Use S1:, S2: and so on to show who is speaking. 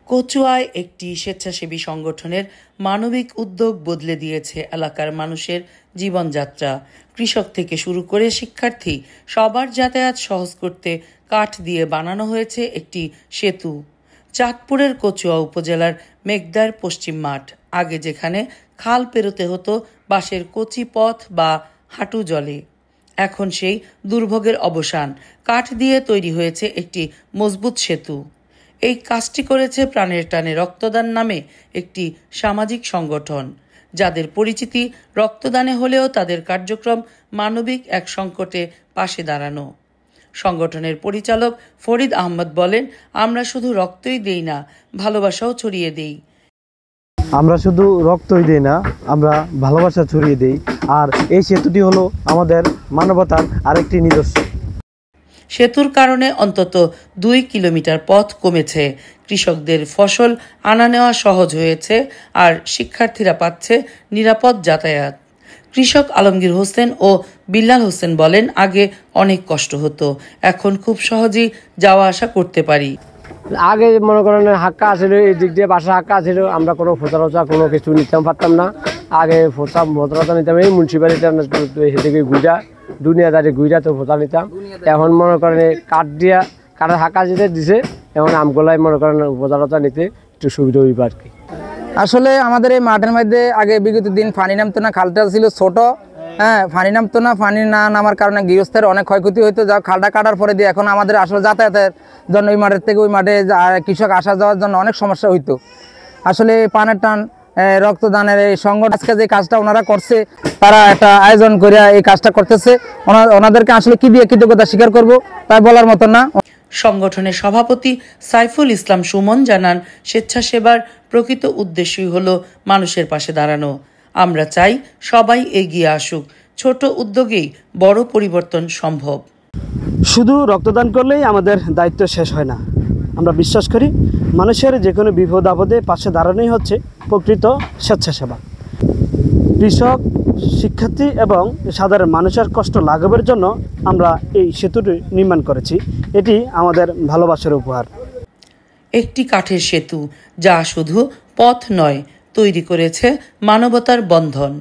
S1: কচুয়ায় একটি স্বেচ্ছাসেবী সংগঠনের মানবিক উদ্যোগ বদলে দিয়েছে এলাকার মানুষের জীবনযাত্রা। কৃষক থেকে শুরু করে শিক্ষার্থী সবার যাতায়াত সহজ করতে কাঠ দিয়ে বানানো হয়েছে একটি সেতু। চাঁদপুরের কচুয়া উপজেলার মেঘদার পশ্চিম মাঠ, আগে যেখানে খাল পেরোতে হতো বাঁশের কচি পথ বা হাঁটু জলে, এখন সেই দুর্ভোগের অবসান। কাঠ দিয়ে তৈরি হয়েছে একটি মজবুত সেতু। এই কাজটি করেছে প্রাণের টানে রক্তদান নামে একটি সামাজিক সংগঠন, যাদের পরিচিতি রক্তদানে হলেও তাদের কার্যক্রম মানবিক এক সংকটে পাশে দাঁড়ানো। সংগঠনের পরিচালক ফরিদ আহমদ বলেন, আমরা শুধু রক্তই দেই না, ভালোবাসাও ছড়িয়ে দেই।
S2: আমরা শুধু রক্তই দেই না, আমরা ভালোবাসা ছড়িয়ে দেই। আর এই সেতুটি হলো আমাদের মানবতার আরেকটি নিদর্শন।
S1: সেতুর কারণে অন্তত 2 কিলোমিটার পথ কমেছে, কৃষকদের ফসল আনা নেওয়া সহজ হয়েছে, আর শিক্ষার্থীরা পাচ্ছে নিরাপদ যাতায়াত। কৃষক আলমগীর হোসেন ও বিল্লাল হোসেন বলেন, আগে অনেক কষ্ট হতো, এখন খুব সহজেই যাওয়া আসা করতে পারি।
S3: আগে মনে করেন হাক্কা ছিল, এই দিক দিয়ে বাসা হাক্কা ছিল, আমরা কোনো ফোচা কোনো কিছু নিতাম পারতাম না। আগে ফোচা নিতাম এই মিউনিসিপ্যালিটি থেকে ঘুরা দুনিয়াদারি ঘুরা তো ফোচা নিতাম। এখন মনে করেন কাঠের হাক্কা যেতে দিছে, এখন আমগুলাই মনে করেন ফোচা নিতে একটু সুবিধা হইবে আর কি।
S4: আসলে আমাদের এই মাঠের মধ্যে আগে বিগত দিন পানি নামতো না, খালটা ছিল ছোট, পানি নামতো না। পানি না নামার কারণে গৃহস্থের অনেক ক্ষয়ক্ষতি হইতো। যা খালটা কাটার পরে দিয়ে এখন আমাদের আসলে যাতায়াতের জন্য ওই মাঠের থেকে ওই মাঠে কৃষক আসা যাওয়ার জন্য অনেক সমস্যা হইতো। আসলে পানের টান রক্তদানের এই সংগঠন আজকে যে কাজটা ওনারা করছে, তারা একটা আয়োজন করে এই কাজটা করতেছে, ওনাদেরকে আসলে কি দিয়ে কৃতজ্ঞতা স্বীকার করব তাই বলার মতো না।
S1: সংগঠনের সভাপতি সাইফুল ইসলাম সুমন জানান, স্বেচ্ছাসেবার প্রকৃত উদ্দেশ্যই হলো মানুষের পাশে দাঁড়ানো। আমরা চাই সবাই এগিয়ে আসুক, ছোট উদ্যোগেই বড় পরিবর্তন সম্ভব।
S5: শুধু রক্তদান করলেই আমাদের দায়িত্ব শেষ হয় না। আমরা বিশ্বাস করি মানুষের যে কোনো বিপদ আপদে পাশে দাঁড়ানোই হচ্ছে প্রকৃত স্বেচ্ছাসেবা। কৃষক, শিক্ষার্থী এবং সাধারণ মানুষের কষ্ট লাঘবের জন্য আমরা এই সেতুটি নির্মাণ করেছি। এটি আমাদের ভালোবাসার উপহার।
S1: একটি কাঠের সেতু যা শুধু পথ নয়, তৈরি করেছে মানবতার বন্ধন।